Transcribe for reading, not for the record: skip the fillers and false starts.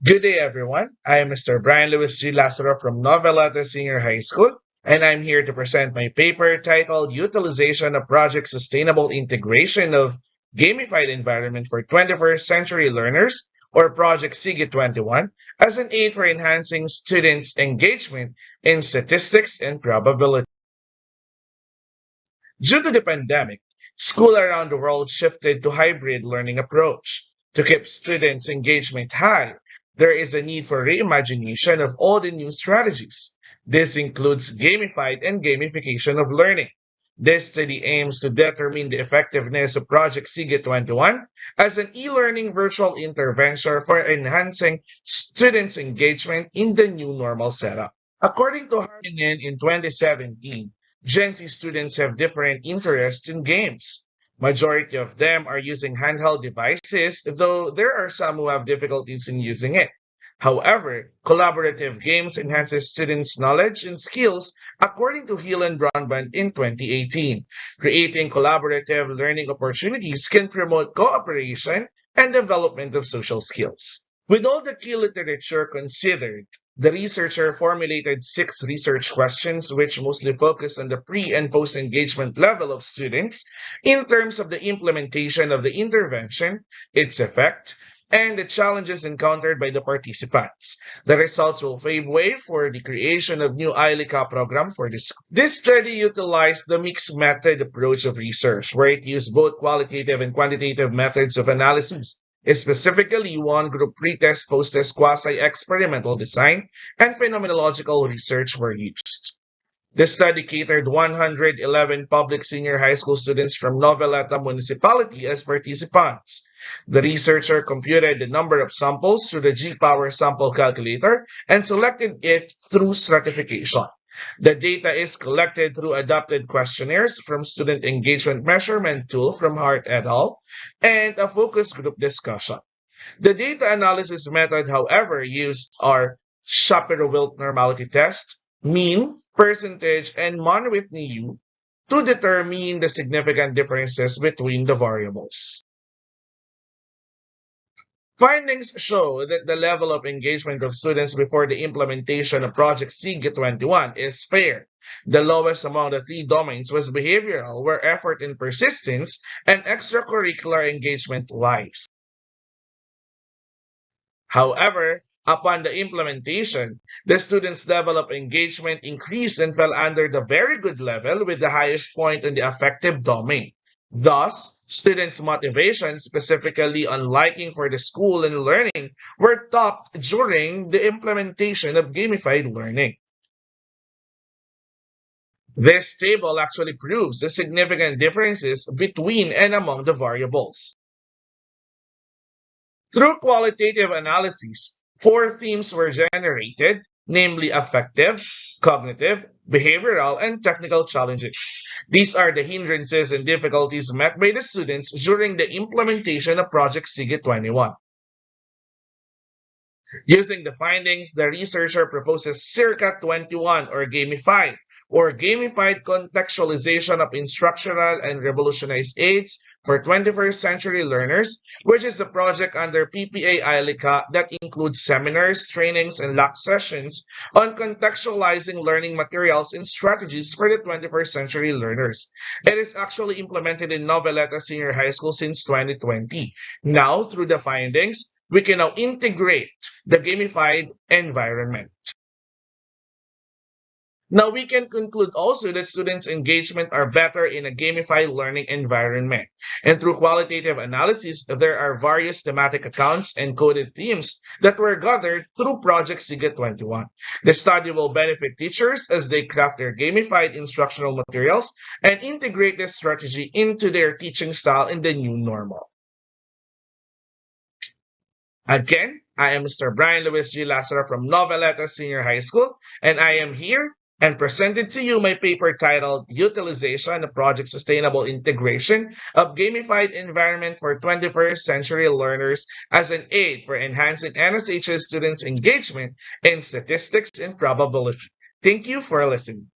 Good day, everyone. I am Mr. Bryan Lewis G. Lazaro from Novelata Senior High School, and I'm here to present my paper titled Utilization of Project Sustainable Integration of Gamified Environment for 21st Century Learners, or Project SIGE-21, as an aid for enhancing students' engagement in statistics and probability. Due to the pandemic, school around the world shifted to hybrid learning approach. To keep students' engagement high, there is a need for reimagination of all the new strategies. This includes gamified and gamification of learning. This study aims to determine the effectiveness of Project SIGE-21 as an e-learning virtual intervention for enhancing students' engagement in the new normal setup. According to Hart in 2017, Gen Z students have different interests in games. Majority of them are using handheld devices, though there are some who have difficulties in using it. However, collaborative games enhances students' knowledge and skills according to Hill and Broadband in 2018. Creating collaborative learning opportunities can promote cooperation and development of social skills. With all the key literature considered, the researcher formulated 6 research questions which mostly focus on the pre and post engagement level of students in terms of the implementation of the intervention, its effect, and the challenges encountered by the participants. The results will pave way for the creation of new ILICA program for this. This study utilized the mixed method approach of research, where it used both qualitative and quantitative methods of analysis. Specifically, one group pretest-posttest quasi-experimental design and phenomenological research were used. The study catered 111 public senior high school students from Noveleta municipality as participants. The researcher computed the number of samples through the G-Power sample calculator and selected it through stratification. The data is collected through adapted questionnaires from student engagement measurement tool from Hart et al. And a focus group discussion. The data analysis method, however, used are Shapiro-Wilk normality test, mean, percentage, and Mann-Whitney U to determine the significant differences between the variables. Findings show that the level of engagement of students before the implementation of Project SIGE-21 is fair. The lowest among the 3 domains was behavioral, where effort and persistence and extracurricular engagement lies. However, upon the implementation, the students' level of engagement increased and fell under the very good level with the highest point in the affective domain. Thus, students' motivation, specifically on liking for the school and learning, were topped during the implementation of gamified learning. This table actually proves the significant differences between and among the variables. Through qualitative analysis, 4 themes were generated, namely affective, cognitive, behavioral, and technical challenges. These are the hindrances and difficulties met by the students during the implementation of Project SIGE-21. Using the findings, the researcher proposes circa 21 or gamified contextualization of instructional and revolutionized aids for 21st century learners, which is a project under PPA ILICA that includes seminars, trainings, and LAC sessions on contextualizing learning materials and strategies for the 21st century learners. It is actually implemented in Noveleta Senior High School since 2020. Now, through the findings, we can now integrate the gamified environment. Now, we can conclude also that students' engagement are better in a gamified learning environment. And through qualitative analysis, there are various thematic accounts and coded themes that were gathered through Project SIGE-21. The study will benefit teachers as they craft their gamified instructional materials and integrate this strategy into their teaching style in the new normal. Again, I am Mr. Bryan Lewis G. Lazaro from Noveleta Senior High School, and I am here and presented to you my paper titled Utilization of Project Sustainable Integration of Gamified Environment for 21st Century Learners as an aid for enhancing NSHS students' engagement in statistics and probability. Thank you for listening.